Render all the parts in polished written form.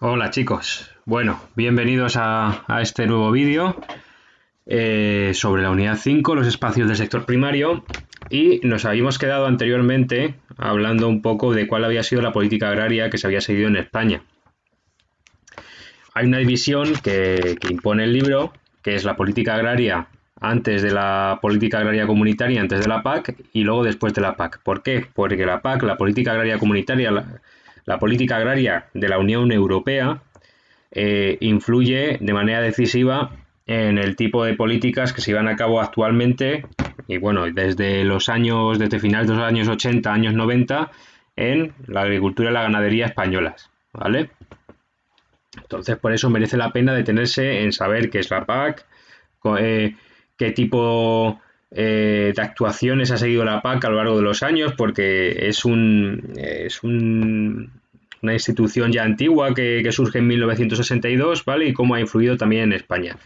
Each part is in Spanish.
Hola chicos, bueno, bienvenidos a este nuevo vídeo sobre la unidad 5, los espacios del sector primario, y nos habíamos quedado anteriormente hablando un poco de cuál había sido la política agraria que se había seguido en España. Hay una división que impone el libro, que es la política agraria antes de la política agraria comunitaria, antes de la PAC y luego después de la PAC. ¿Por qué? Porque la PAC, la política agraria comunitaria, la política agraria de la Unión Europea, influye de manera decisiva en el tipo de políticas que se llevan a cabo actualmente y bueno, desde finales de los años 80, años 90, en la agricultura y la ganadería españolas, ¿vale? Entonces, por eso merece la pena detenerse en saber qué es la PAC, qué tipo de actuaciones ha seguido la PAC a lo largo de los años, porque una institución ya antigua que surge en 1962, ¿vale? Y cómo ha influido también en España.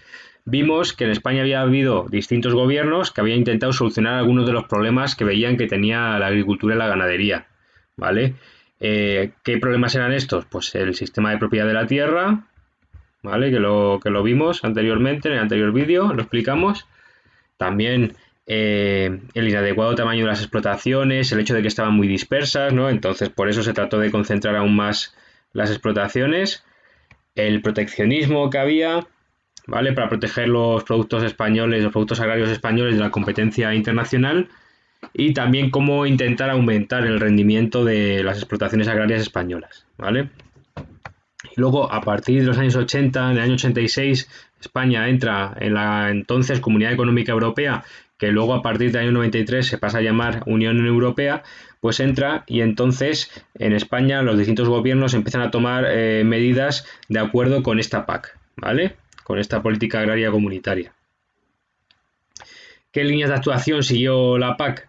Vimos que en España había habido distintos gobiernos que habían intentado solucionar algunos de los problemas que veían que tenía la agricultura y la ganadería, ¿vale? ¿Qué problemas eran estos? Pues el sistema de propiedad de la tierra, ¿vale? Que lo vimos anteriormente, en el anterior vídeo, lo explicamos. También el inadecuado tamaño de las explotaciones, el hecho de que estaban muy dispersas, ¿no? Entonces, por eso se trató de concentrar aún más las explotaciones. El proteccionismo que había, ¿vale? Para proteger los productos españoles, los productos agrarios españoles de la competencia internacional. Y también cómo intentar aumentar el rendimiento de las explotaciones agrarias españolas, ¿vale? Y luego, a partir de los años 80, en el año 86, España entra en la entonces Comunidad Económica Europea, que luego a partir del año 93 se pasa a llamar Unión Europea, pues entra y entonces en España los distintos gobiernos empiezan a tomar medidas de acuerdo con esta PAC, ¿vale? Con esta política agraria comunitaria. ¿Qué líneas de actuación siguió la PAC?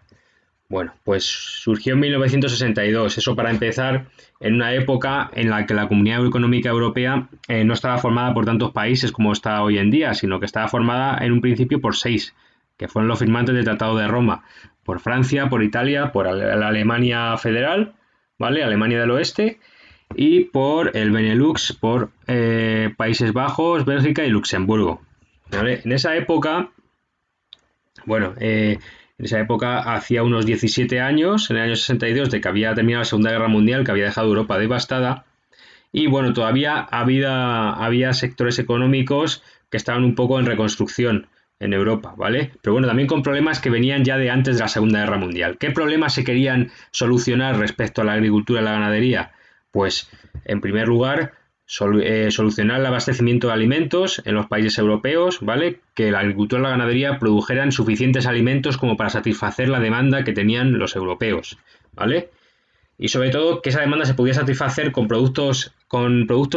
Bueno, pues surgió en 1962, eso para empezar, en una época en la que la Comunidad Económica Europea no estaba formada por tantos países como está hoy en día, sino que estaba formada en un principio por 6, que fueron los firmantes del Tratado de Roma, por Francia, por Italia, por la Alemania Federal, ¿vale? Alemania del Oeste, y por el Benelux, por Países Bajos, Bélgica y Luxemburgo, ¿vale? En esa época, bueno, en esa época, hacía unos 17 años, en el año 62, de que había terminado la Segunda Guerra Mundial, que había dejado Europa devastada. Y bueno, todavía había sectores económicos que estaban un poco en reconstrucción en Europa, ¿vale? Pero bueno, también con problemas que venían ya de antes de la Segunda Guerra Mundial. ¿Qué problemas se querían solucionar respecto a la agricultura y la ganadería? Pues, en primer lugar, solucionar el abastecimiento de alimentos en los países europeos, ¿vale? Que la agricultura y la ganadería produjeran suficientes alimentos como para satisfacer la demanda que tenían los europeos, ¿vale? Y sobre todo que esa demanda se pudiera satisfacer con productos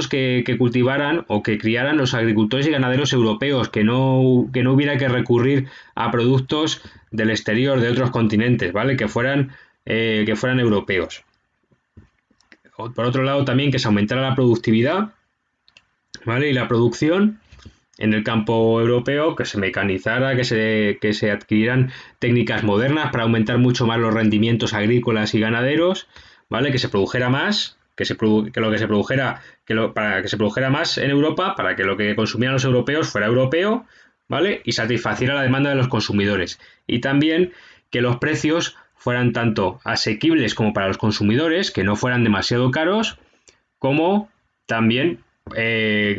que cultivaran o que criaran los agricultores y ganaderos europeos, que no hubiera que recurrir a productos del exterior, de otros continentes, ¿vale? Que fueran europeos. Por otro lado, también que se aumentara la productividad, ¿vale? Y la producción en el campo europeo, que se mecanizara, que se adquirieran técnicas modernas para aumentar mucho más los rendimientos agrícolas y ganaderos, ¿vale? Que se produjera más, para que se produjera más en Europa, para que lo que consumieran los europeos fuera europeo, ¿vale? Y satisfaciera la demanda de los consumidores. Y también que los precios fueran tanto asequibles como para los consumidores, que no fueran demasiado caros, como también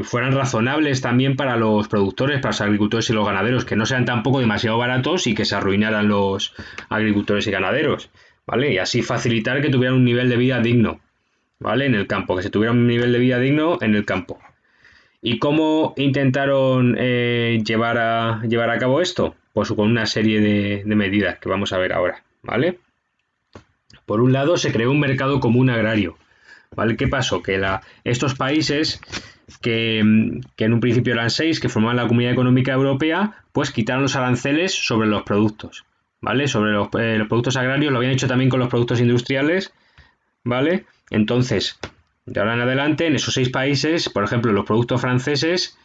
fueran razonables también para los productores, para los agricultores y los ganaderos, que no sean tampoco demasiado baratos y que se arruinaran los agricultores y ganaderos, ¿vale? Y así facilitar que tuvieran un nivel de vida digno, ¿vale? En el campo, que se tuviera un nivel de vida digno en el campo. ¿Y cómo intentaron llevar a cabo esto? Pues con una serie de medidas que vamos a ver ahora, ¿vale? Por un lado, se creó un mercado común agrario, ¿vale? ¿Qué pasó? Que estos países que en un principio eran 6, que formaban la Comunidad Económica Europea, pues quitaron los aranceles sobre los productos, ¿vale? Sobre los productos agrarios, lo habían hecho también con los productos industriales, ¿vale? Entonces, de ahora en adelante, en esos 6 países, por ejemplo, los productos franceses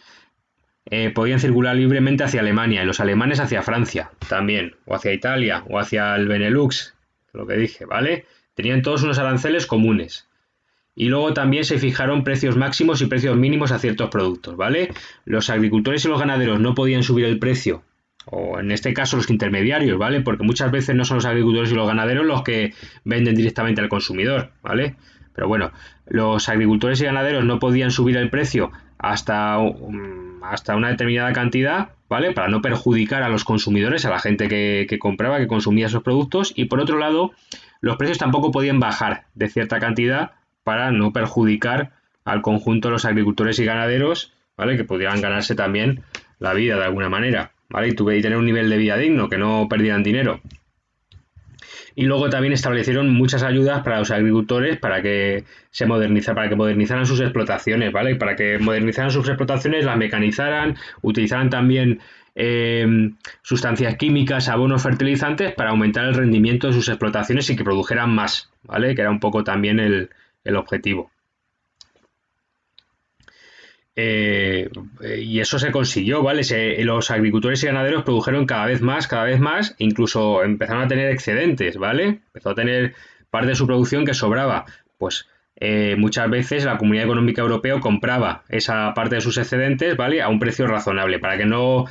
podían circular libremente hacia Alemania y los alemanes hacia Francia también, o hacia Italia, o hacia el Benelux, lo que dije, ¿vale? Tenían todos unos aranceles comunes. Y luego también se fijaron precios máximos y precios mínimos a ciertos productos, ¿vale? Los agricultores y los ganaderos no podían subir el precio, o en este caso los intermediarios, ¿vale? Porque muchas veces no son los agricultores y los ganaderos los que venden directamente al consumidor, ¿vale? Pero bueno, los agricultores y ganaderos no podían subir el precio hasta una determinada cantidad, ¿vale? Para no perjudicar a los consumidores, a la gente que compraba, que consumía esos productos. Y por otro lado, los precios tampoco podían bajar de cierta cantidad para no perjudicar al conjunto de los agricultores y ganaderos, ¿vale? Que pudieran ganarse también la vida de alguna manera, ¿vale? Y tener un nivel de vida digno, que no perdieran dinero. Y luego también establecieron muchas ayudas para los agricultores para que modernizaran sus explotaciones, ¿vale? Y para que modernizaran sus explotaciones, las mecanizaran, utilizaran también sustancias químicas, abonos, fertilizantes para aumentar el rendimiento de sus explotaciones y que produjeran más, ¿vale? Que era un poco también el objetivo. Y eso se consiguió, ¿vale? Los agricultores y ganaderos produjeron cada vez más, incluso empezaron a tener excedentes, ¿vale? Empezó a tener parte de su producción que sobraba. Pues muchas veces la Comunidad Económica Europea compraba esa parte de sus excedentes, ¿vale? A un precio razonable, para que no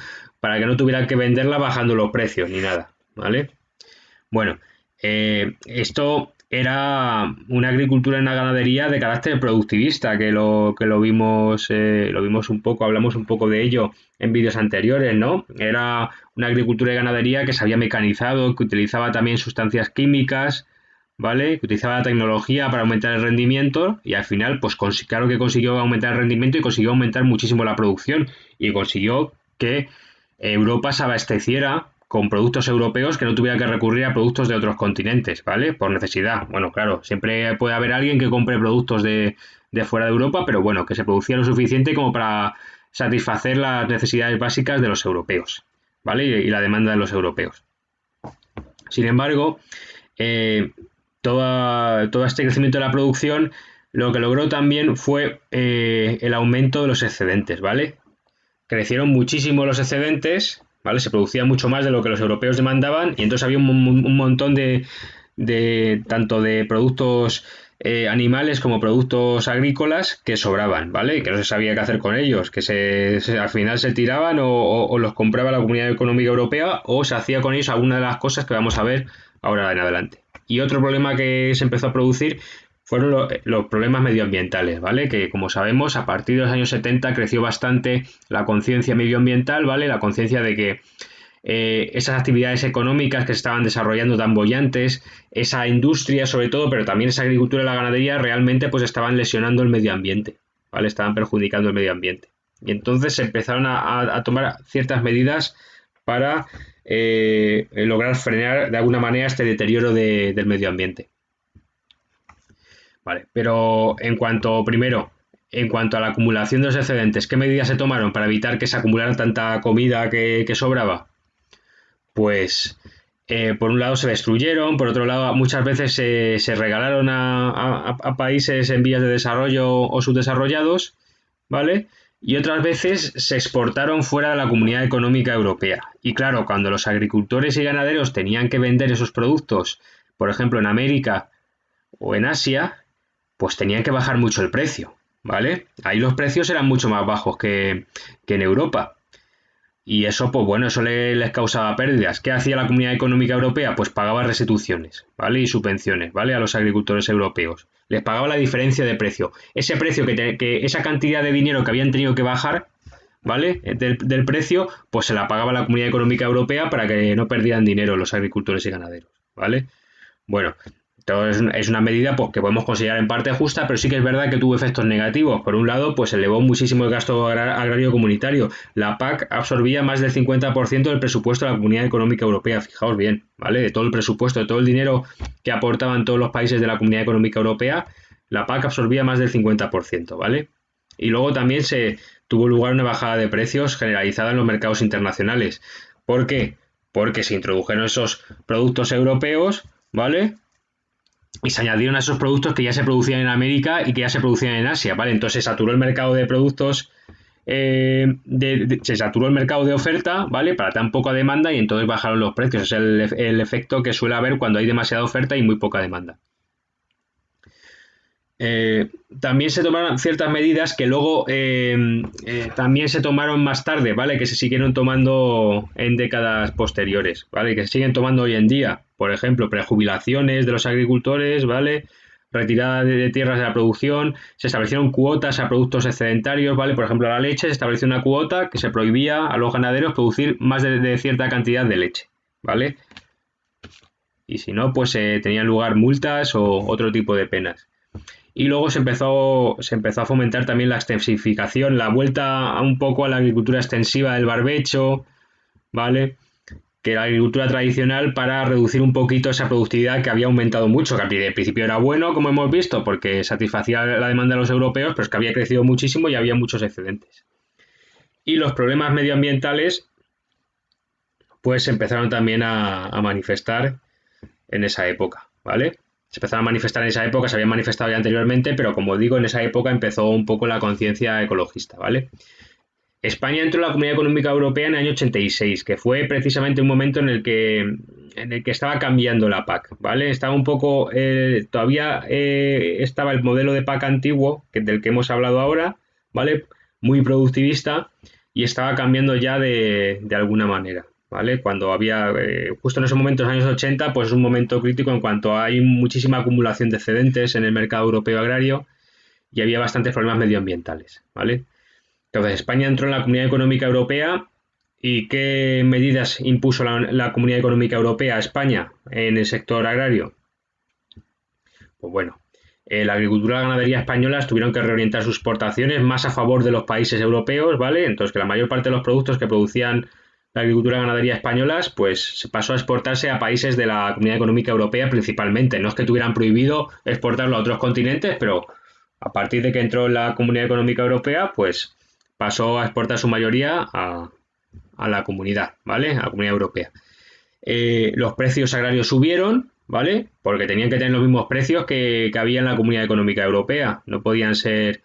tuvieran que venderla bajando los precios ni nada, ¿vale? Bueno, esto era una agricultura y una ganadería de carácter productivista, lo vimos un poco, hablamos un poco de ello en vídeos anteriores, ¿no? Era una agricultura y ganadería que se había mecanizado, que utilizaba también sustancias químicas, ¿vale? Que utilizaba la tecnología para aumentar el rendimiento y al final, pues claro que consiguió aumentar el rendimiento y consiguió aumentar muchísimo la producción y consiguió que Europa se abasteciera con productos europeos que no tuviera que recurrir a productos de otros continentes, ¿vale? Por necesidad. Bueno, claro, siempre puede haber alguien que compre productos de fuera de Europa, pero bueno, que se producía lo suficiente como para satisfacer las necesidades básicas de los europeos, ¿vale? Y la demanda de los europeos. Sin embargo, eh, todo este crecimiento de la producción lo que logró también fue el aumento de los excedentes, ¿vale? Crecieron muchísimo los excedentes, ¿vale? Se producía mucho más de lo que los europeos demandaban y entonces había un montón de tanto de productos animales como productos agrícolas que sobraban, ¿vale? Que no se sabía qué hacer con ellos, que al final se tiraban o los compraba la Comunidad Económica Europea o se hacía con ellos alguna de las cosas que vamos a ver ahora en adelante. Y otro problema que se empezó a producir fueron los problemas medioambientales, ¿vale? Que como sabemos, a partir de los años 70 creció bastante la conciencia medioambiental, ¿vale? La conciencia de que esas actividades económicas que se estaban desarrollando tan bollantes, esa industria sobre todo, pero también esa agricultura y la ganadería realmente pues estaban lesionando el medio ambiente, ¿vale? Estaban perjudicando el medio ambiente. Y entonces se empezaron a tomar ciertas medidas para lograr frenar de alguna manera este deterioro del medio ambiente. Vale, pero en cuanto a la acumulación de los excedentes, ¿qué medidas se tomaron para evitar que se acumulara tanta comida que sobraba? Pues, por un lado se destruyeron, por otro lado muchas veces se regalaron a países en vías de desarrollo o subdesarrollados, ¿vale? Y otras veces se exportaron fuera de la Comunidad Económica Europea. Y claro, cuando los agricultores y ganaderos tenían que vender esos productos, por ejemplo en América o en Asia, pues tenían que bajar mucho el precio, ¿vale? Ahí los precios eran mucho más bajos que en Europa. Y eso, pues bueno, eso les causaba pérdidas. ¿Qué hacía la Comunidad Económica Europea? Pues pagaba restituciones, ¿vale? Y subvenciones, ¿vale? A los agricultores europeos. Les pagaba la diferencia de precio. Ese precio, esa cantidad de dinero que habían tenido que bajar, ¿vale? Del precio, pues se la pagaba la Comunidad Económica Europea para que no perdieran dinero los agricultores y ganaderos, ¿vale? Bueno, es una medida pues, que podemos considerar en parte justa, pero sí que es verdad que tuvo efectos negativos. Por un lado, pues elevó muchísimo el gasto agrario comunitario. La PAC absorbía más del 50% del presupuesto de la Comunidad Económica Europea. Fijaos bien, ¿vale? De todo el presupuesto, de todo el dinero que aportaban todos los países de la Comunidad Económica Europea, la PAC absorbía más del 50%, ¿vale? Y luego también se tuvo lugar una bajada de precios generalizada en los mercados internacionales. ¿Por qué? Porque se introdujeron esos productos europeos, ¿vale? Y se añadieron a esos productos que ya se producían en América y que ya se producían en Asia, ¿vale? Entonces se saturó el mercado de productos, se saturó el mercado de oferta, ¿vale? Para tan poca demanda y entonces bajaron los precios. Es el efecto que suele haber cuando hay demasiada oferta y muy poca demanda. Eh, También se tomaron ciertas medidas que luego también se tomaron más tarde, ¿vale? Que se siguieron tomando en décadas posteriores, ¿vale? Que se siguen tomando hoy en día. Por ejemplo, prejubilaciones de los agricultores, ¿vale? Retirada de tierras de la producción, se establecieron cuotas a productos excedentarios, ¿vale? Por ejemplo, la leche, se estableció una cuota que se prohibía a los ganaderos producir más de cierta cantidad de leche, ¿vale? Y si no, pues tenían lugar multas o otro tipo de penas. Y luego se empezó a fomentar también la extensificación, la vuelta un poco a la agricultura extensiva del barbecho, ¿vale? Que la agricultura tradicional para reducir un poquito esa productividad que había aumentado mucho, que al principio era bueno, como hemos visto, porque satisfacía la demanda de los europeos, pero es que había crecido muchísimo y había muchos excedentes. Y los problemas medioambientales, pues se empezaron también a manifestar en esa época, ¿vale? Se empezaron a manifestar en esa época, se habían manifestado ya anteriormente, pero como digo, en esa época empezó un poco la conciencia ecologista, ¿vale? España entró en la Comunidad Económica Europea en el año 86, que fue precisamente un momento en el que estaba cambiando la PAC, ¿vale? Estaba un poco, todavía estaba el modelo de PAC antiguo, del que hemos hablado ahora, ¿vale? Muy productivista, y estaba cambiando ya de alguna manera, ¿vale? Cuando había, justo en esos momentos, años 80, pues es un momento crítico en cuanto hay muchísima acumulación de excedentes en el mercado europeo agrario y había bastantes problemas medioambientales, ¿vale? Entonces, España entró en la Comunidad Económica Europea. ¿Y qué medidas impuso la Comunidad Económica Europea a España en el sector agrario? Pues bueno, la agricultura y la ganadería españolas tuvieron que reorientar sus exportaciones más a favor de los países europeos, ¿vale? Entonces, que la mayor parte de los productos que producían la agricultura y ganadería españolas, pues se pasó a exportarse a países de la Comunidad Económica Europea principalmente. No es que tuvieran prohibido exportarlo a otros continentes, pero a partir de que entró en la Comunidad Económica Europea, pues pasó a exportar su mayoría a la comunidad, ¿vale? A la Comunidad Europea. Los precios agrarios subieron, ¿vale? Porque tenían que tener los mismos precios que había en la Comunidad Económica Europea, no podían ser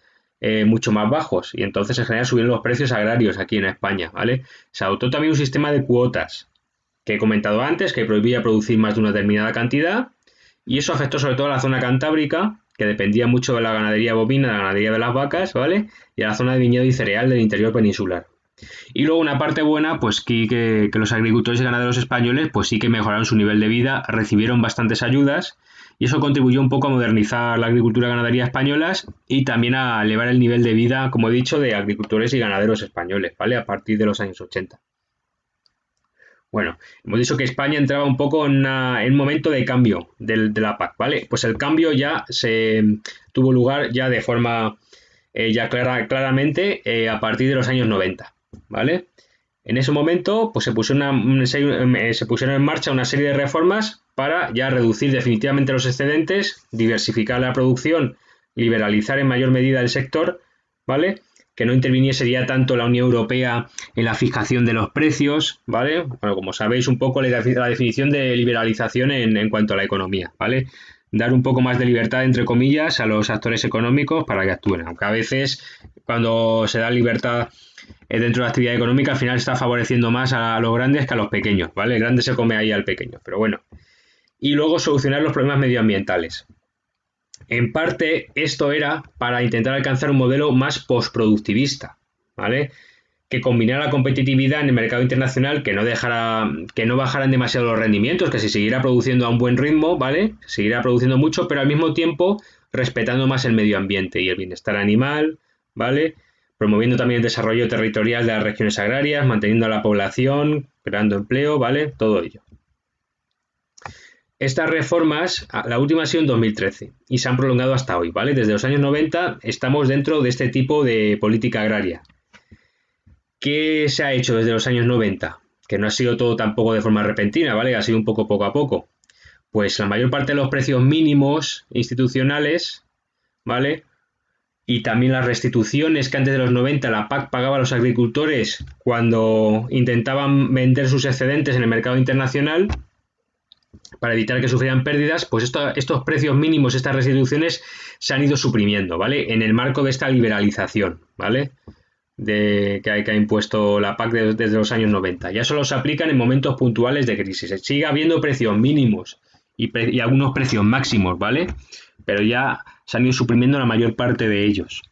mucho más bajos, y entonces en general subieron los precios agrarios aquí en España, ¿vale? Se adoptó también un sistema de cuotas, que he comentado antes, que prohibía producir más de una determinada cantidad, y eso afectó sobre todo a la zona cantábrica, que dependía mucho de la ganadería bovina, de la ganadería de las vacas, ¿vale? Y a la zona de viñedo y cereal del interior peninsular. Y luego una parte buena, pues que los agricultores y ganaderos españoles, pues sí que mejoraron su nivel de vida, recibieron bastantes ayudas y eso contribuyó un poco a modernizar la agricultura y ganadería españolas y también a elevar el nivel de vida, como he dicho, de agricultores y ganaderos españoles, ¿vale? A partir de los años 80. Bueno, hemos dicho que España entraba un poco en un momento de cambio de la PAC, ¿vale? Pues el cambio ya se tuvo lugar ya de forma ya claramente a partir de los años 90, ¿vale? En ese momento pues se pusieron en marcha una serie de reformas para ya reducir definitivamente los excedentes, diversificar la producción, liberalizar en mayor medida el sector, ¿vale? Que no interviniese ya tanto la Unión Europea en la fijación de los precios, ¿vale? Bueno, como sabéis un poco la definición de liberalización en cuanto a la economía, ¿vale? Dar un poco más de libertad, entre comillas, a los actores económicos para que actúen, aunque a veces cuando se da libertad dentro de la actividad económica al final está favoreciendo más a los grandes que a los pequeños, ¿vale? El grande se come ahí al pequeño, pero bueno. Y luego solucionar los problemas medioambientales. En parte, esto era para intentar alcanzar un modelo más postproductivista, ¿vale? Que combinara la competitividad en el mercado internacional, que no bajaran demasiado los rendimientos, que se siguiera produciendo a un buen ritmo, ¿vale? Se seguirá produciendo mucho, pero al mismo tiempo respetando más el medio ambiente y el bienestar animal, ¿vale? Promoviendo también el desarrollo territorial de las regiones agrarias, manteniendo a la población, creando empleo, ¿vale? Todo ello. Estas reformas, la última ha sido en 2013 y se han prolongado hasta hoy, ¿vale? Desde los años 90 estamos dentro de este tipo de política agraria. ¿Qué se ha hecho desde los años 90? Que no ha sido todo tampoco de forma repentina, ¿vale? Ha sido un poco a poco. Pues la mayor parte de los precios mínimos institucionales, ¿vale? Y también las restituciones que antes de los 90 la PAC pagaba a los agricultores cuando intentaban vender sus excedentes en el mercado internacional, para evitar que sufrieran pérdidas, pues estos precios mínimos, estas restituciones se han ido suprimiendo, ¿vale? En el marco de esta liberalización, ¿vale? Que ha impuesto la PAC desde los años 90. Ya solo se aplican en momentos puntuales de crisis. Sigue habiendo precios mínimos y algunos precios máximos, ¿vale? Pero ya se han ido suprimiendo la mayor parte de ellos.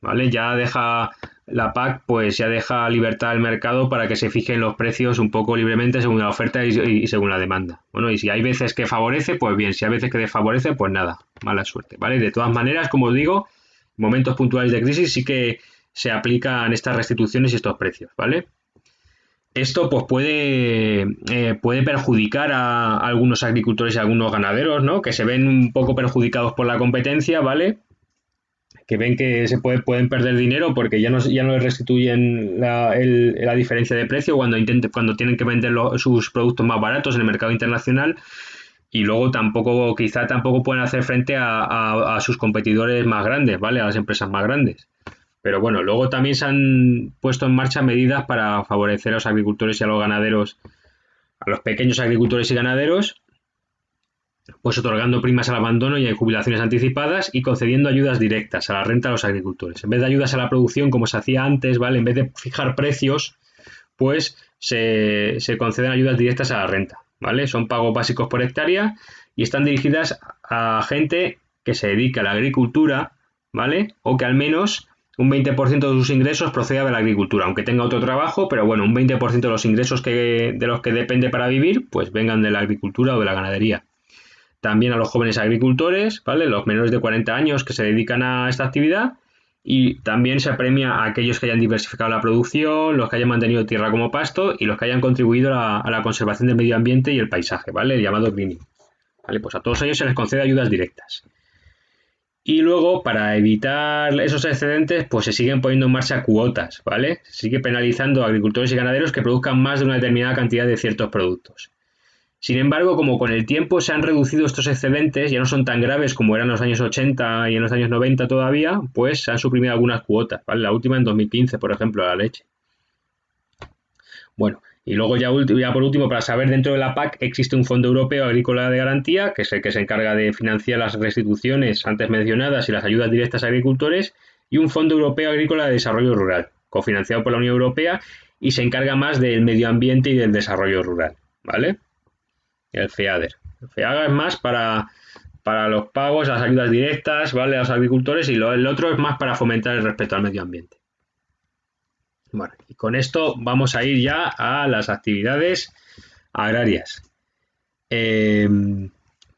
¿Vale? Ya deja la PAC, pues ya deja libertad al mercado para que se fijen los precios un poco libremente según la oferta y según la demanda. Bueno, y si hay veces que favorece, pues bien, si hay veces que desfavorece, pues nada, mala suerte, ¿vale? De todas maneras, como os digo, en momentos puntuales de crisis sí que se aplican estas restituciones y estos precios, ¿vale? Esto pues puede perjudicar a algunos agricultores y a algunos ganaderos, ¿no? Que se ven un poco perjudicados por la competencia, ¿vale? Que ven que pueden perder dinero porque ya no les restituyen la diferencia de precio cuando tienen que vender sus productos más baratos en el mercado internacional, y luego quizá tampoco pueden hacer frente a sus competidores más grandes, ¿vale? A las empresas más grandes. Pero bueno, luego también se han puesto en marcha medidas para favorecer a los agricultores y a los ganaderos, a los pequeños agricultores y ganaderos, pues otorgando primas al abandono y jubilaciones anticipadas y concediendo ayudas directas a la renta a los agricultores. En vez de ayudas a la producción, como se hacía antes, ¿vale? En vez de fijar precios, pues se conceden ayudas directas a la renta, ¿vale? Son pagos básicos por hectárea y están dirigidas a gente que se dedica a la agricultura, ¿vale? O que al menos un 20% de sus ingresos proceda de la agricultura, aunque tenga otro trabajo, pero bueno, un 20% de los ingresos de los que depende para vivir, pues vengan de la agricultura o de la ganadería. También a los jóvenes agricultores, ¿vale? Los menores de 40 años que se dedican a esta actividad, y también se premia a aquellos que hayan diversificado la producción, los que hayan mantenido tierra como pasto y los que hayan contribuido a la conservación del medio ambiente y el paisaje, ¿vale? El llamado greening. ¿Vale? Pues a todos ellos se les concede ayudas directas. Y luego, para evitar esos excedentes, pues se siguen poniendo en marcha cuotas, ¿vale? Se sigue penalizando a agricultores y ganaderos que produzcan más de una determinada cantidad de ciertos productos. Sin embargo, como con el tiempo se han reducido estos excedentes, ya no son tan graves como eran en los años 80 y en los años 90 todavía, pues se han suprimido algunas cuotas, ¿vale? La última en 2015, por ejemplo, la leche. Bueno, y luego ya por último, para saber, dentro de la PAC existe un Fondo Europeo Agrícola de Garantía, que es el que se encarga de financiar las restituciones antes mencionadas y las ayudas directas a agricultores, y un Fondo Europeo Agrícola de Desarrollo Rural, cofinanciado por la Unión Europea, y se encarga más del medio ambiente y del desarrollo rural, ¿vale? El FEADER. El FEAGA es más para los pagos, las ayudas directas, ¿vale? A los agricultores, y el otro es más para fomentar el respeto al medio ambiente. Bueno, y con esto vamos a ir ya a las actividades agrarias.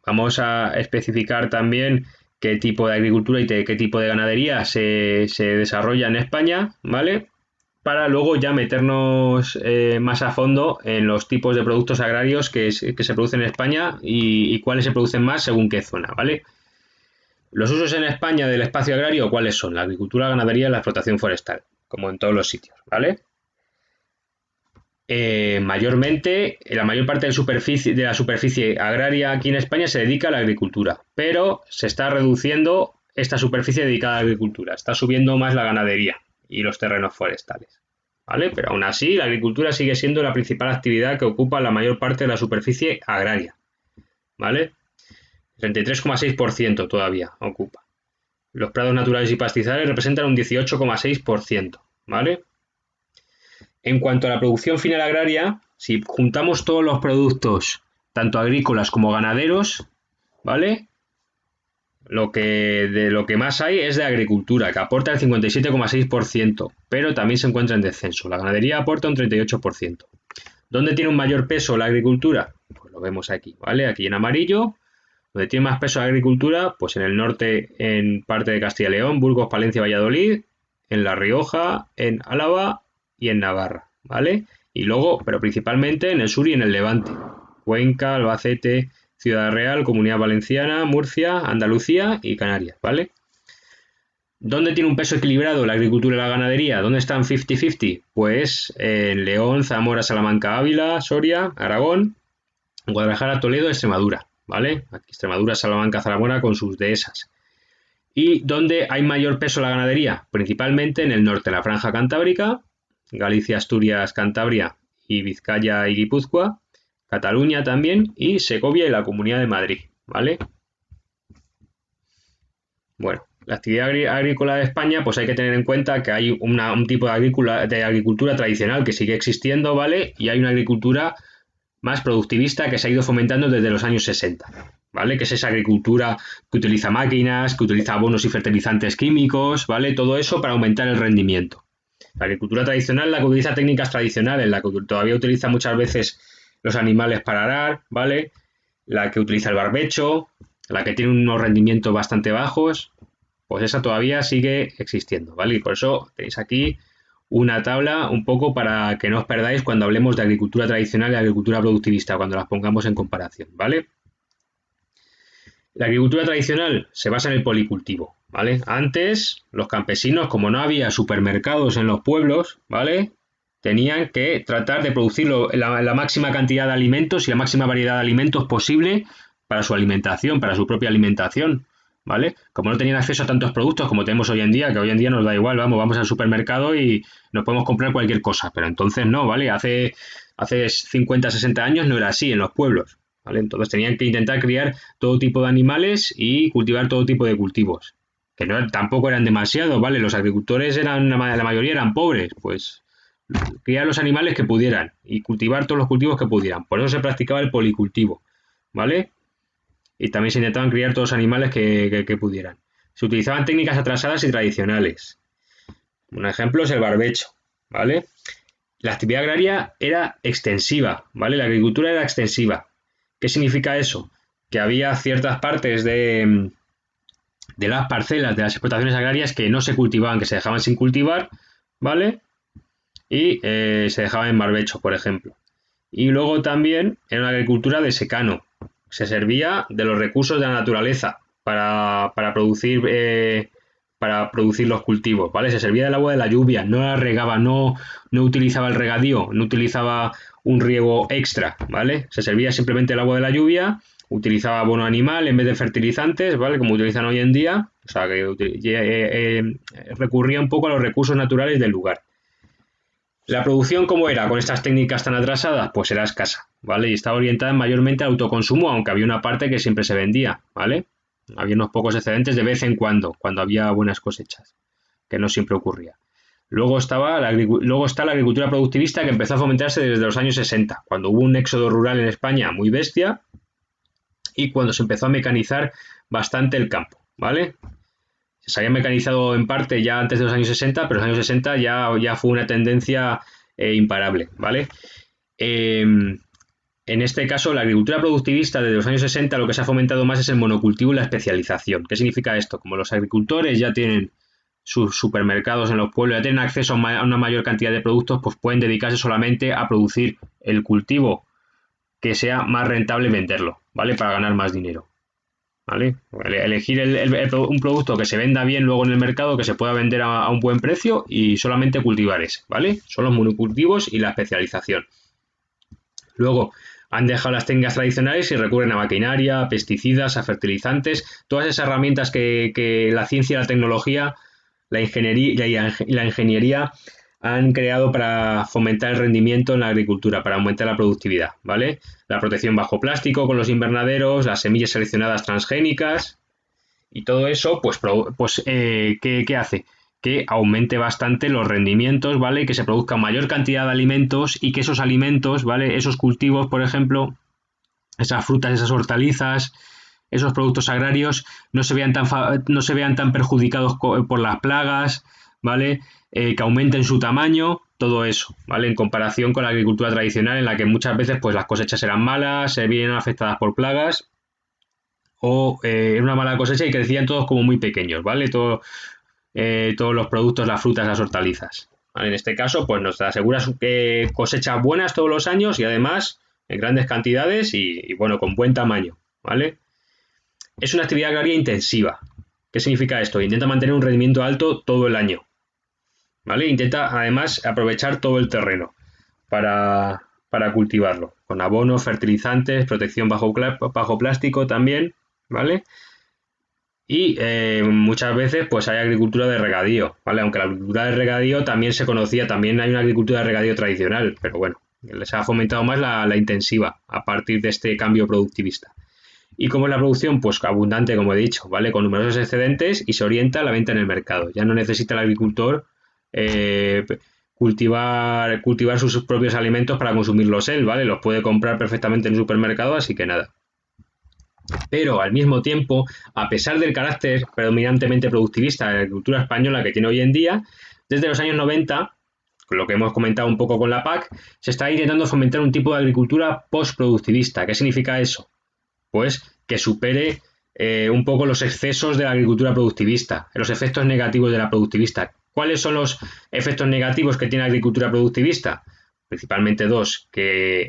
Vamos a especificar también qué tipo de agricultura y qué tipo de ganadería se desarrolla en España, ¿vale? Para luego ya meternos más a fondo en los tipos de productos agrarios que se producen en España y cuáles se producen más según qué zona, ¿vale? Los usos en España del espacio agrario, ¿cuáles son? La agricultura, la ganadería y la explotación forestal, como en todos los sitios, ¿vale? Mayormente, la mayor parte de la superficie agraria aquí en España se dedica a la agricultura, pero se está reduciendo esta superficie dedicada a la agricultura, está subiendo más la ganadería y los terrenos forestales, ¿vale? Pero aún así, la agricultura sigue siendo la principal actividad que ocupa la mayor parte de la superficie agraria, ¿vale? 33,6% todavía ocupa. Los prados naturales y pastizales representan un 18,6%, ¿vale? En cuanto a la producción final agraria, si juntamos todos los productos, tanto agrícolas como ganaderos, ¿vale? De lo que más hay es de agricultura, que aporta el 57,6%, pero también se encuentra en descenso. La ganadería aporta un 38%. ¿Dónde tiene un mayor peso la agricultura? Pues lo vemos aquí, ¿vale? Aquí en amarillo. Donde tiene más peso la agricultura, pues en el norte, en parte de Castilla y León, Burgos, Palencia, Valladolid, en La Rioja, en Álava y en Navarra, ¿vale? Y luego, pero principalmente en el sur y en el Levante, Cuenca, Albacete, Ciudad Real, Comunidad Valenciana, Murcia, Andalucía y Canarias, ¿vale? ¿Dónde tiene un peso equilibrado la agricultura y la ganadería? ¿Dónde están 50-50? Pues en León, Zamora, Salamanca, Ávila, Soria, Aragón, Guadalajara, Toledo, Extremadura, ¿vale? Aquí Extremadura, Salamanca, Zamora con sus dehesas. ¿Y dónde hay mayor peso la ganadería? Principalmente en el norte, la franja cantábrica, Galicia, Asturias, Cantabria y Vizcaya y Guipúzcoa, Cataluña también, y Segovia y la Comunidad de Madrid, ¿vale? Bueno, la actividad agrícola de España, pues hay que tener en cuenta que hay un tipo de agricultura tradicional que sigue existiendo, ¿vale? Y hay una agricultura más productivista que se ha ido fomentando desde los años 60, ¿vale? Que es esa agricultura que utiliza máquinas, que utiliza abonos y fertilizantes químicos, ¿vale? Todo eso para aumentar el rendimiento. La agricultura tradicional, la que utiliza técnicas tradicionales, la que todavía utiliza muchas veces los animales para arar, ¿vale? La que utiliza el barbecho, la que tiene unos rendimientos bastante bajos, pues esa todavía sigue existiendo, ¿vale? Y por eso tenéis aquí una tabla un poco para que no os perdáis cuando hablemos de agricultura tradicional y agricultura productivista, cuando las pongamos en comparación, ¿vale? La agricultura tradicional se basa en el policultivo, ¿vale? Antes, los campesinos, como no había supermercados en los pueblos, ¿vale? Tenían que tratar de producir la máxima cantidad de alimentos y la máxima variedad de alimentos posible para su alimentación, para su propia alimentación, ¿vale? Como no tenían acceso a tantos productos como tenemos hoy en día, que hoy en día nos da igual, vamos al supermercado y nos podemos comprar cualquier cosa, pero entonces no, ¿vale? Hace 50, 60 años no era así en los pueblos, ¿vale? Entonces tenían que intentar criar todo tipo de animales y cultivar todo tipo de cultivos, que no, tampoco eran demasiado, ¿vale? Los agricultores eran, la mayoría eran pobres, pues criar los animales que pudieran y cultivar todos los cultivos que pudieran. Por eso se practicaba el policultivo, ¿vale? Y también se intentaban criar todos los animales que pudieran. Se utilizaban técnicas atrasadas y tradicionales. Un ejemplo es el barbecho, ¿vale? La actividad agraria era extensiva, ¿vale? La agricultura era extensiva. ¿Qué significa eso? Que había ciertas partes de las parcelas, de las explotaciones agrarias que no se cultivaban, que se dejaban sin cultivar, ¿vale? Y se dejaban en barbecho, por ejemplo. Y luego también era una agricultura de secano. Se servía de los recursos de la naturaleza para producir los cultivos, ¿vale? Se servía del agua de la lluvia, no la regaba, no utilizaba el regadío, no utilizaba un riego extra, ¿vale? Se servía simplemente el agua de la lluvia, utilizaba abono animal en vez de fertilizantes, ¿vale? Como utilizan hoy en día, o sea, que recurría un poco a los recursos naturales del lugar. La producción, ¿cómo era con estas técnicas tan atrasadas? Pues era escasa, ¿vale? Y estaba orientada mayormente al autoconsumo, aunque había una parte que siempre se vendía, ¿vale? Había unos pocos excedentes de vez en cuando había buenas cosechas, que no siempre ocurría. Luego está la agricultura productivista que empezó a fomentarse desde los años 60, cuando hubo un éxodo rural en España muy bestia y cuando se empezó a mecanizar bastante el campo, ¿vale? Se había mecanizado en parte ya antes de los años 60, pero los años 60 ya fue una tendencia imparable, ¿vale? En este caso, la agricultura productivista desde los años 60 lo que se ha fomentado más es el monocultivo y la especialización. ¿Qué significa esto? Como los agricultores ya tienen sus supermercados en los pueblos, ya tienen acceso a una mayor cantidad de productos, pues pueden dedicarse solamente a producir el cultivo que sea más rentable venderlo, ¿vale? Para ganar más dinero. ¿Vale? Elegir un producto que se venda bien luego en el mercado, que se pueda vender a un buen precio y solamente cultivar ese, ¿vale? Son los monocultivos y la especialización. Luego han dejado las técnicas tradicionales y recurren a maquinaria, a pesticidas, a fertilizantes, todas esas herramientas que la ciencia y la tecnología, la ingeniería y la ingeniería han creado para fomentar el rendimiento en la agricultura, para aumentar la productividad, ¿vale? La protección bajo plástico con los invernaderos, las semillas seleccionadas transgénicas y todo eso, ¿qué hace? Que aumente bastante los rendimientos, ¿vale? Que se produzca mayor cantidad de alimentos y que esos alimentos, ¿vale? Esos cultivos, por ejemplo, esas frutas, esas hortalizas, esos productos agrarios no se vean tan perjudicados por las plagas, ¿vale? Que aumenten su tamaño, todo eso, ¿vale? En comparación con la agricultura tradicional en la que muchas veces pues las cosechas eran malas, se vienen afectadas por plagas o era una mala cosecha y crecían todos como muy pequeños, ¿vale? Todos los productos, las frutas, las hortalizas. ¿Vale? En este caso, pues nos asegura cosechas buenas todos los años y además en grandes cantidades y bueno, con buen tamaño, ¿vale? Es una actividad agraria intensiva. ¿Qué significa esto? Intenta mantener un rendimiento alto todo el año, ¿vale? Intenta además aprovechar todo el terreno para cultivarlo, con abonos, fertilizantes, protección bajo plástico también, ¿vale? Y muchas veces pues hay agricultura de regadío, ¿vale? Aunque la agricultura de regadío también se conocía, también hay una agricultura de regadío tradicional, pero bueno, les ha fomentado más la intensiva a partir de este cambio productivista. ¿Y cómo es la producción? Pues abundante, como he dicho, ¿vale? Con numerosos excedentes y se orienta a la venta en el mercado. Ya no necesita el agricultor eh, cultivar sus propios alimentos para consumirlos él, ¿vale? Los puede comprar perfectamente en el supermercado, así que nada. Pero al mismo tiempo, a pesar del carácter predominantemente productivista de la agricultura española que tiene hoy en día, desde los años 90, con lo que hemos comentado un poco con la PAC, se está intentando fomentar un tipo de agricultura postproductivista. ¿Qué significa eso? Pues que supere un poco los excesos de la agricultura productivista, los efectos negativos de la productivista. ¿Cuáles son los efectos negativos que tiene la agricultura productivista? Principalmente dos, que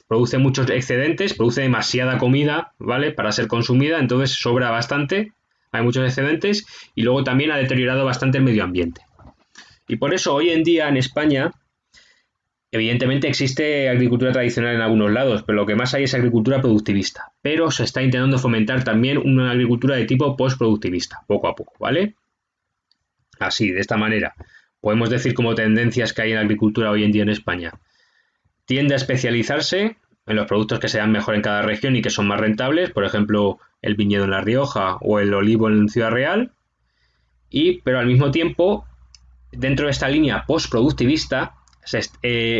produce muchos excedentes, produce demasiada comida, ¿vale? Para ser consumida, entonces sobra bastante, hay muchos excedentes, y luego también ha deteriorado bastante el medio ambiente. Y por eso hoy en día en España, evidentemente existe agricultura tradicional en algunos lados, pero lo que más hay es agricultura productivista. Pero se está intentando fomentar también una agricultura de tipo postproductivista, poco a poco, ¿vale? Así, de esta manera. Podemos decir como tendencias que hay en la agricultura hoy en día en España. Tiende a especializarse en los productos que se dan mejor en cada región y que son más rentables, por ejemplo, el viñedo en La Rioja o el olivo en Ciudad Real, pero al mismo tiempo, dentro de esta línea postproductivista, se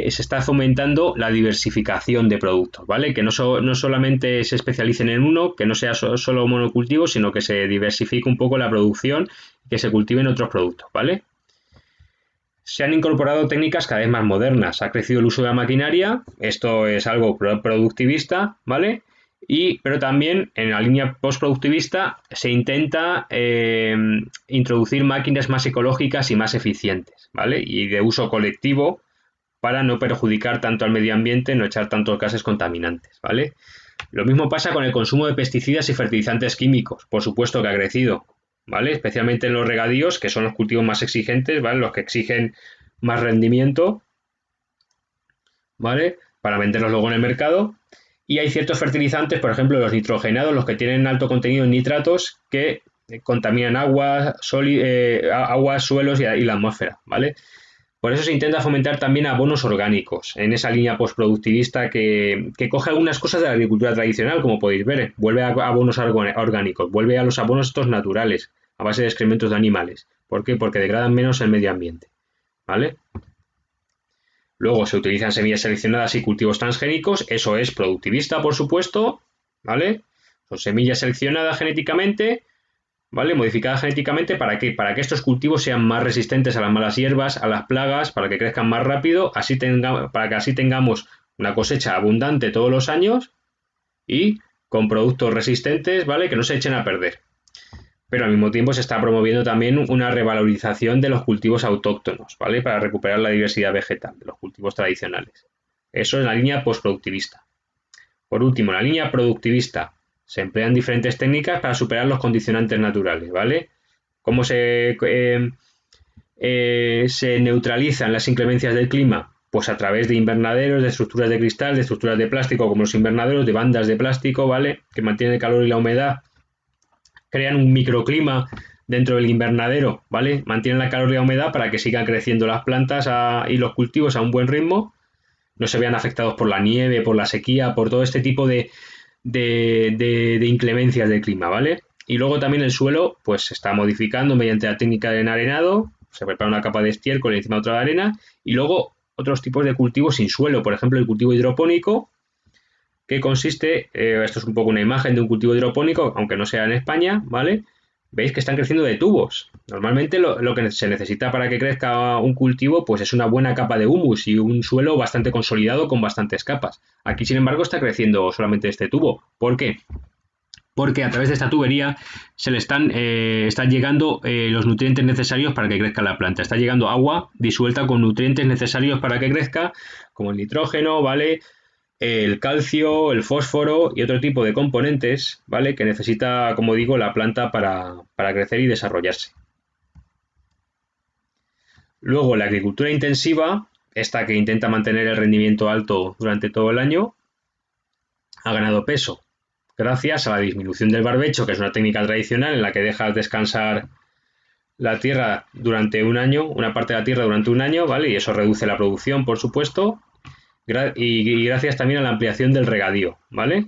está fomentando la diversificación de productos, ¿vale? Que no solamente se especialicen en uno, que no sea solo monocultivo, sino que se diversifique un poco la producción y que se cultiven otros productos, ¿vale? Se han incorporado técnicas cada vez más modernas, ha crecido el uso de la maquinaria, esto es algo productivista, ¿vale? Pero también en la línea postproductivista se intenta introducir máquinas más ecológicas y más eficientes, ¿vale? Y de uso colectivo para no perjudicar tanto al medio ambiente, no echar tantos gases contaminantes, ¿vale? Lo mismo pasa con el consumo de pesticidas y fertilizantes químicos, por supuesto que ha crecido, ¿vale? Especialmente en los regadíos, que son los cultivos más exigentes, ¿vale? Los que exigen más rendimiento, ¿vale? Para venderlos luego en el mercado. Y hay ciertos fertilizantes, por ejemplo, los nitrogenados, los que tienen alto contenido en nitratos, que contaminan agua, suelos y la atmósfera, ¿vale? Por eso se intenta fomentar también abonos orgánicos, en esa línea postproductivista que coge algunas cosas de la agricultura tradicional, como podéis ver. Vuelve a abonos orgánicos, vuelve a los abonos estos naturales, a base de excrementos de animales. ¿Por qué? Porque degradan menos el medio ambiente, ¿vale? Luego se utilizan semillas seleccionadas y cultivos transgénicos, eso es productivista, por supuesto, ¿vale? Son semillas seleccionadas genéticamente, ¿vale? Modificadas genéticamente, ¿para qué? Para que estos cultivos sean más resistentes a las malas hierbas, a las plagas, para que crezcan más rápido, para que así tengamos una cosecha abundante todos los años y con productos resistentes, ¿vale? Que no se echen a perder. Pero al mismo tiempo se está promoviendo también una revalorización de los cultivos autóctonos, ¿vale? Para recuperar la diversidad vegetal de los cultivos tradicionales. Eso es la línea postproductivista. Por último, en la línea productivista se emplean diferentes técnicas para superar los condicionantes naturales, ¿vale? ¿Cómo se neutralizan las inclemencias del clima? Pues a través de invernaderos, de estructuras de cristal, de estructuras de plástico, como los invernaderos, de bandas de plástico, ¿vale? Que mantienen el calor y la humedad, crean un microclima dentro del invernadero, ¿vale? Mantienen el calor y la humedad para que sigan creciendo las plantas y los cultivos a un buen ritmo, no se vean afectados por la nieve, por la sequía, por todo este tipo de inclemencias del clima, ¿vale? Y luego también el suelo, pues se está modificando mediante la técnica de enarenado, se prepara una capa de estiércol encima de otra de arena, y luego otros tipos de cultivos sin suelo, por ejemplo el cultivo hidropónico, que consiste, esto es un poco una imagen de un cultivo hidropónico, aunque no sea en España, ¿vale? Veis que están creciendo de tubos. Normalmente lo que se necesita para que crezca un cultivo pues es una buena capa de humus y un suelo bastante consolidado con bastantes capas. Aquí, sin embargo, está creciendo solamente este tubo. ¿Por qué? Porque a través de esta tubería se le están llegando los nutrientes necesarios para que crezca la planta. Está llegando agua disuelta con nutrientes necesarios para que crezca, como el nitrógeno, ¿vale? El calcio, el fósforo y otro tipo de componentes, ¿vale? Que necesita, como digo, la planta para crecer y desarrollarse. Luego, la agricultura intensiva, esta que intenta mantener el rendimiento alto durante todo el año, ha ganado peso gracias a la disminución del barbecho, que es una técnica tradicional en la que dejas descansar la tierra durante un año, una parte de la tierra durante un año, ¿vale? Y eso reduce la producción, por supuesto, y gracias también a la ampliación del regadío, ¿vale?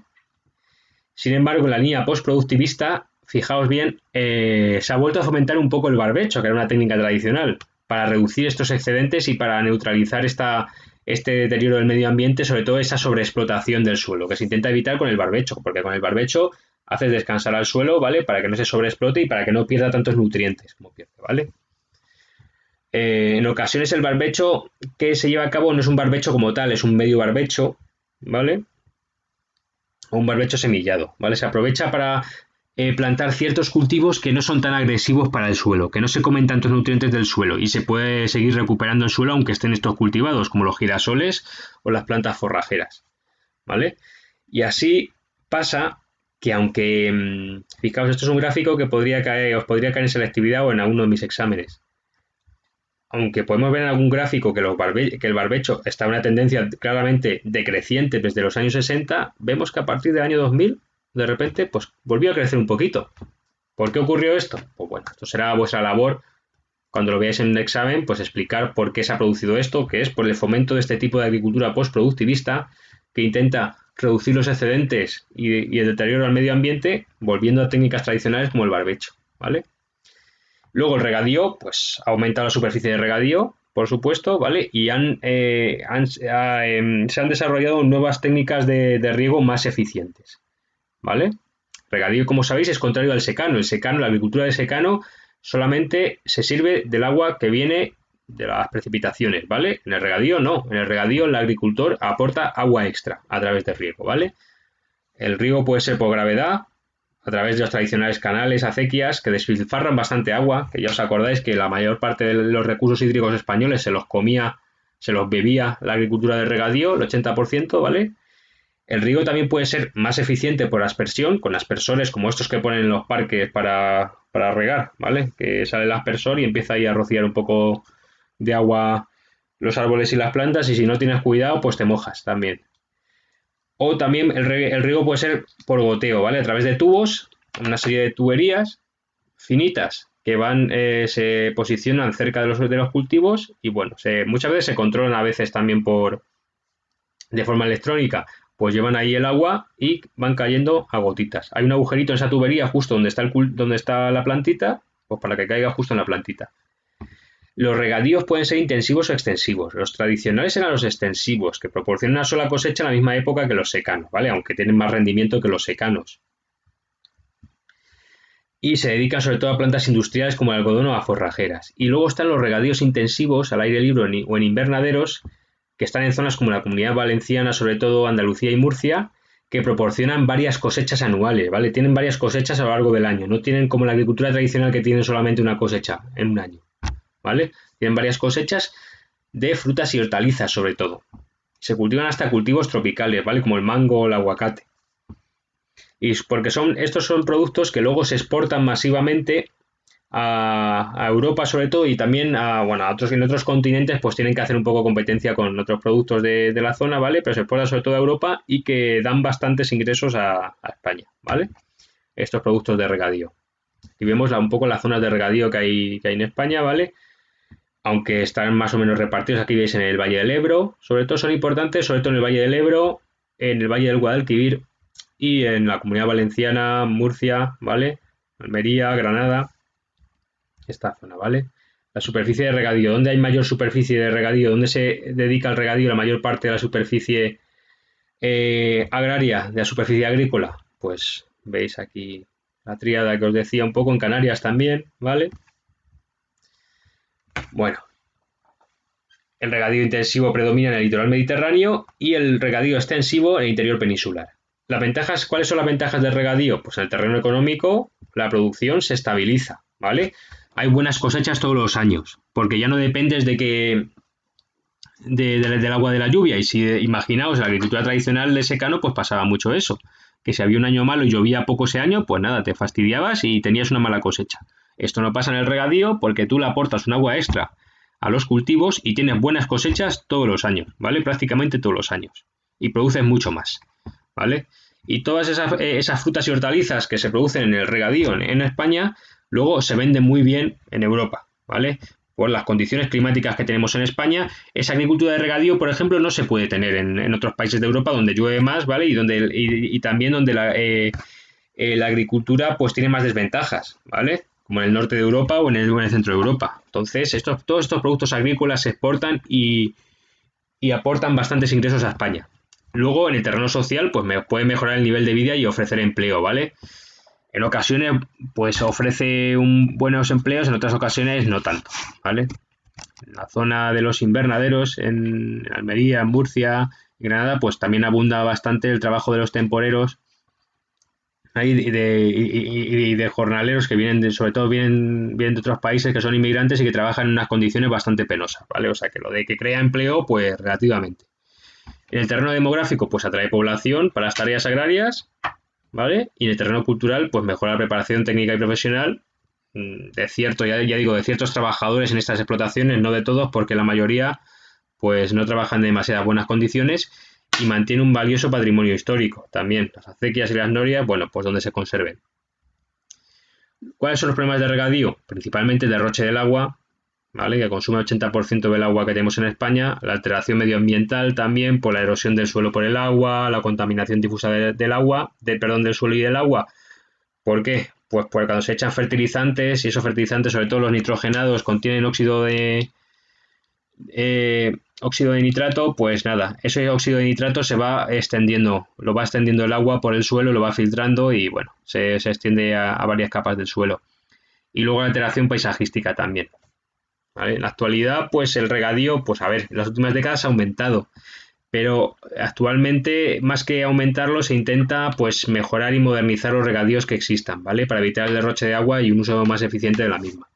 Sin embargo, en la línea postproductivista, fijaos bien, se ha vuelto a fomentar un poco el barbecho, que era una técnica tradicional, para reducir estos excedentes y para neutralizar este deterioro del medio ambiente, sobre todo esa sobreexplotación del suelo, que se intenta evitar con el barbecho, porque con el barbecho haces descansar al suelo, ¿vale? Para que no se sobreexplote y para que no pierda tantos nutrientes como pierde, ¿vale? En ocasiones el barbecho que se lleva a cabo no es un barbecho como tal, es un medio barbecho, ¿vale? O un barbecho semillado, ¿vale? Se aprovecha para plantar ciertos cultivos que no son tan agresivos para el suelo, que no se comen tantos nutrientes del suelo y se puede seguir recuperando el suelo aunque estén estos cultivados, como los girasoles o las plantas forrajeras, ¿vale? Y así pasa que aunque, fijaos, esto es un gráfico que os podría caer en selectividad o en alguno de mis exámenes. Aunque podemos ver en algún gráfico que el barbecho está en una tendencia claramente decreciente desde los años 60, vemos que a partir del año 2000, de repente, pues volvió a crecer un poquito. ¿Por qué ocurrió esto? Pues bueno, esto será vuestra labor, cuando lo veáis en un examen, pues explicar por qué se ha producido esto, que es por el fomento de este tipo de agricultura postproductivista, que intenta reducir los excedentes y el deterioro al medio ambiente, volviendo a técnicas tradicionales como el barbecho, ¿vale? Luego el regadío, pues ha aumentado la superficie de regadío, por supuesto, ¿vale? Y se han desarrollado nuevas técnicas de riego más eficientes, ¿vale? Regadío, como sabéis, es contrario al secano. El secano, la agricultura de secano, solamente se sirve del agua que viene de las precipitaciones, ¿vale? En el regadío no. En el regadío el agricultor aporta agua extra a través del riego, ¿vale? El riego puede ser por gravedad, a través de los tradicionales canales, acequias, que despilfarran bastante agua, que ya os acordáis que la mayor parte de los recursos hídricos españoles se los bebía la agricultura de regadío, el 80%, ¿vale? El riego también puede ser más eficiente por aspersión, con aspersores como estos que ponen en los parques para regar, ¿vale? Que sale el aspersor y empieza ahí a rociar un poco de agua los árboles y las plantas, y si no tienes cuidado, pues te mojas también. O también el riego puede ser por goteo, ¿vale? A través de tubos, una serie de tuberías finitas que se posicionan cerca de los cultivos y bueno, muchas veces se controlan a veces también de forma electrónica, pues llevan ahí el agua y van cayendo a gotitas. Hay un agujerito en esa tubería justo donde está la plantita, pues para que caiga justo en la plantita. Los regadíos pueden ser intensivos o extensivos. Los tradicionales eran los extensivos, que proporcionan una sola cosecha en la misma época que los secanos, ¿vale? Aunque tienen más rendimiento que los secanos. Y se dedican sobre todo a plantas industriales como el algodón o a forrajeras. Y luego están los regadíos intensivos al aire libre o en invernaderos, que están en zonas como la Comunidad Valenciana, sobre todo Andalucía y Murcia, que proporcionan varias cosechas anuales, ¿vale? Tienen varias cosechas a lo largo del año, no tienen como la agricultura tradicional que tiene solamente una cosecha en un año, ¿vale? Tienen varias cosechas de frutas y hortalizas, sobre todo. Se cultivan hasta cultivos tropicales, ¿vale? Como el mango o el aguacate. Y porque estos son productos que luego se exportan masivamente a Europa sobre todo y también en otros continentes pues tienen que hacer un poco competencia con otros productos de la zona, ¿vale? Pero se exportan sobre todo a Europa y que dan bastantes ingresos a España, ¿vale? Estos productos de regadío. Y vemos un poco las zonas de regadío que hay en España, ¿vale? Aunque están más o menos repartidos, aquí veis en el Valle del Ebro, sobre todo son importantes, sobre todo en el Valle del Ebro, en el Valle del Guadalquivir y en la Comunidad Valenciana, Murcia, ¿vale? Almería, Granada, esta zona, ¿vale? La superficie de regadío, ¿dónde hay mayor superficie de regadío? ¿Dónde se dedica al regadío la mayor parte de la superficie agraria, de la superficie agrícola? Pues veis aquí la tríada que os decía un poco, en Canarias también, ¿vale? Bueno, el regadío intensivo predomina en el litoral mediterráneo y el regadío extensivo en el interior peninsular. ¿Cuáles son las ventajas del regadío? Pues en el terreno económico la producción se estabiliza, ¿vale? Hay buenas cosechas todos los años, porque ya no dependes del agua de la lluvia. Y si imaginaos, en la agricultura tradicional de secano, pues pasaba mucho eso, que si había un año malo y llovía poco ese año, pues nada, te fastidiabas y tenías una mala cosecha. Esto no pasa en el regadío porque tú le aportas un agua extra a los cultivos y tienes buenas cosechas todos los años, ¿vale? Prácticamente todos los años. Y produces mucho más, ¿vale? Y todas esas frutas y hortalizas que se producen en el regadío en España, luego se venden muy bien en Europa, ¿vale? Por las condiciones climáticas que tenemos en España, esa agricultura de regadío, por ejemplo, no se puede tener en otros países de Europa donde llueve más, ¿vale? Y también donde la agricultura pues tiene más desventajas, ¿vale? Como en el norte de Europa o en el centro de Europa. Entonces, todos estos productos agrícolas se exportan y y aportan bastantes ingresos a España. Luego, en el terreno social, pues puede mejorar el nivel de vida y ofrecer empleo, ¿vale? En ocasiones, pues ofrece buenos empleos, en otras ocasiones no tanto, ¿vale? En la zona de los invernaderos, en Almería, en Murcia, en Granada, pues también abunda bastante el trabajo de los temporeros y de jornaleros que sobre todo vienen de otros países que son inmigrantes y que trabajan en unas condiciones bastante penosas, ¿vale? O sea que lo de que crea empleo, pues relativamente. En el terreno demográfico, pues atrae población para las tareas agrarias, ¿vale? Y en el terreno cultural, pues mejora la preparación técnica y profesional de de ciertos trabajadores en estas explotaciones, no de todos, porque la mayoría pues no trabajan en demasiadas buenas condiciones y mantiene un valioso patrimonio histórico también. Las acequias y las norias, bueno, pues donde se conserven. ¿Cuáles son los problemas de regadío? Principalmente el derroche del agua, ¿vale? Que consume el 80% del agua que tenemos en España, la alteración medioambiental también por la erosión del suelo por el agua, la contaminación difusa del suelo y del agua. ¿Por qué? Pues porque cuando se echan fertilizantes y esos fertilizantes, sobre todo los nitrogenados, contienen óxido de nitrato, pues nada, ese óxido de nitrato se va extendiendo, lo va extendiendo el agua por el suelo, lo va filtrando y bueno, se extiende a varias capas del suelo. Y luego la alteración paisajística también. ¿Vale? En la actualidad, pues el regadío, pues a ver, en las últimas décadas ha aumentado, pero actualmente, más que aumentarlo, se intenta pues mejorar y modernizar los regadíos que existan, ¿vale? Para evitar el derroche de agua y un uso más eficiente de la misma.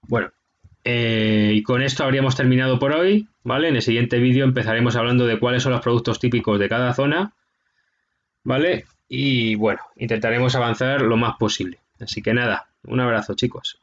Bueno, y con esto habríamos terminado por hoy, ¿vale? En el siguiente vídeo empezaremos hablando de cuáles son los productos típicos de cada zona, ¿vale? Y bueno, intentaremos avanzar lo más posible. Así que nada, un abrazo, chicos.